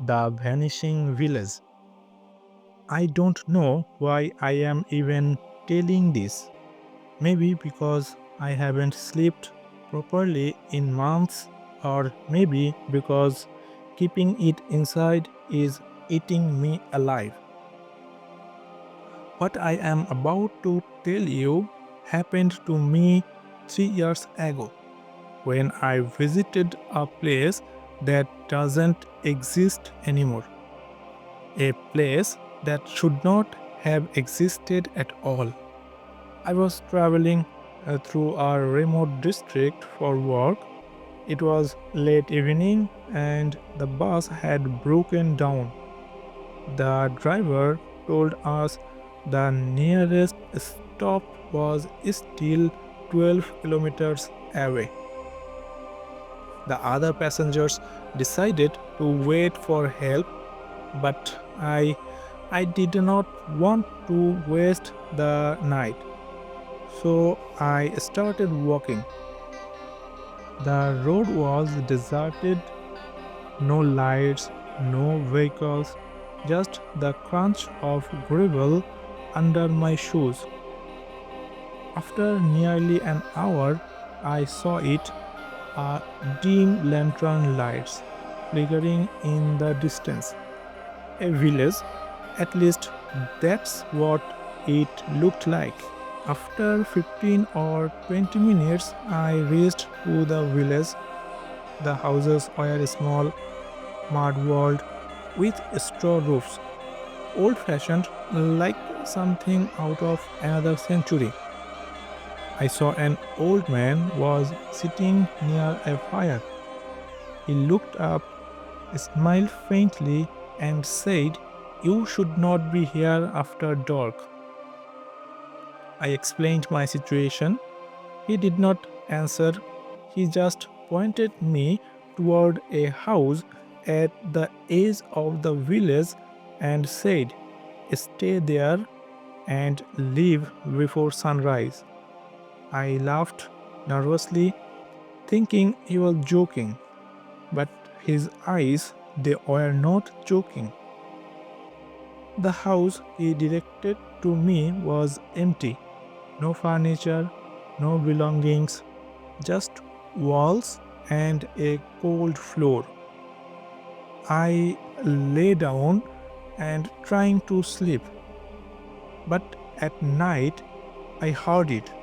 The Vanishing Village. I don't know why I am even telling this. Maybe because I haven't slept properly in months, or maybe because keeping it inside is eating me alive. What I am about to tell you happened to me 3 years ago when I visited a place that doesn't exist anymore. A place that should not have existed at all. I was traveling through a remote district for work. It was late evening and the bus had broken down. The driver told us the nearest stop was still 12 kilometers away. The other passengers decided to wait for help, but I did not want to waste the night. So I started walking. The road was deserted, no lights, no vehicles, just the crunch of gravel under my shoes. After nearly an hour, I saw it, a dim lantern lights flickering in the distance. A village, at least that's what it looked like. After 15 or 20 minutes, I reached to the village. The houses were small, mud walled, with straw roofs, old fashioned, like something out of another century. I saw an old man was sitting near a fire. He looked up, smiled faintly, and said, "You should not be here after dark." I explained my situation. He did not answer. He just pointed me toward a house at the edge of the village and said, "Stay there and leave before sunrise." I laughed nervously, thinking he was joking, but his eyes, they were not joking. The house he directed to me was empty. No furniture, no belongings, just walls and a cold floor. I lay down and trying to sleep, but at night I heard it.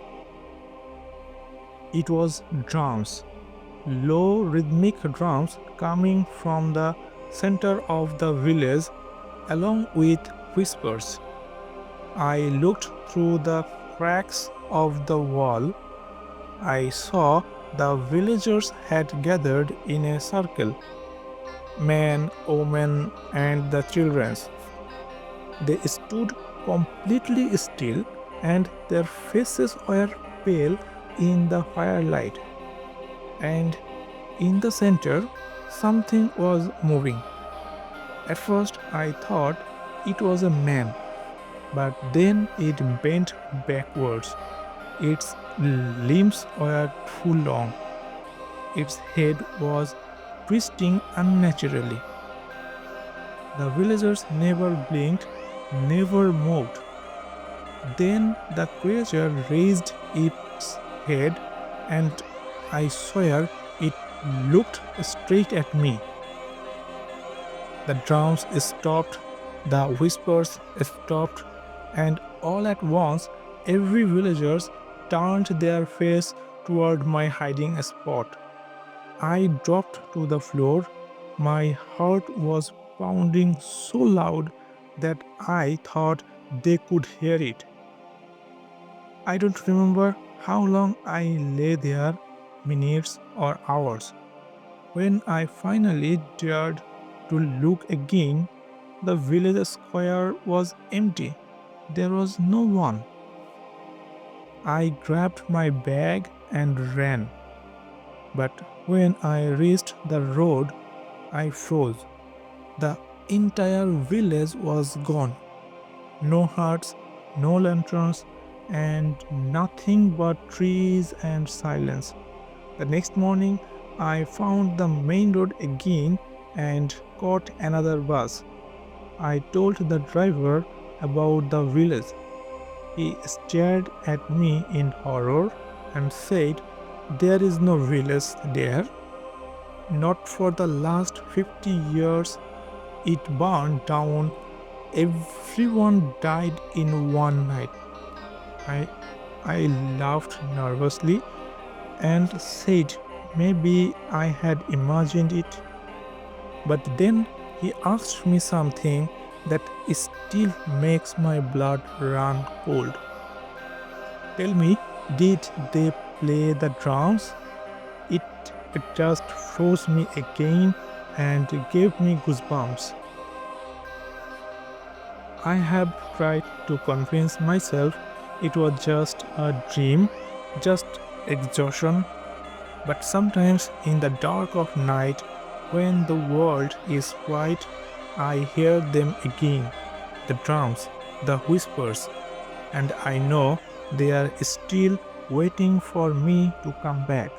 It was drums, low rhythmic drums coming from the center of the village along with whispers. I looked through the cracks of the wall. I saw the villagers had gathered in a circle, men, women, and the children. They stood completely still and their faces were pale in the firelight. And in the center, something was moving. At first, I thought it was a man, but then it bent backwards. Its limbs were too long. Its head was twisting unnaturally. The villagers never blinked, never moved. Then the creature raised its head, and I swear it looked straight at me. The drums stopped, the whispers stopped, and all at once every villager turned their face toward my hiding spot. I dropped to the floor. My heart was pounding so loud that I thought they could hear it. I don't remember how long I lay there, minutes or hours. When I finally dared to look again, the village square was empty. There was no one. I grabbed my bag and ran. But when I reached the road, I froze. The entire village was gone. No huts, no lanterns, and nothing but trees and silence. The next morning, I found the main road again, and caught another bus. I told the driver about the village. He stared at me in horror and said, "There is no village there. Not for the last 50 years. It burned down. Everyone died in one night." I, I laughed nervously and said maybe I had imagined it. But then he asked me something that still makes my blood run cold. "Tell me, did they play the drums?" It, it just froze me again and gave me goosebumps. I have tried to convince myself it was just a dream, just exhaustion. But sometimes in the dark of night, when the world is quiet, I hear them again, the drums, the whispers, and I know they are still waiting for me to come back.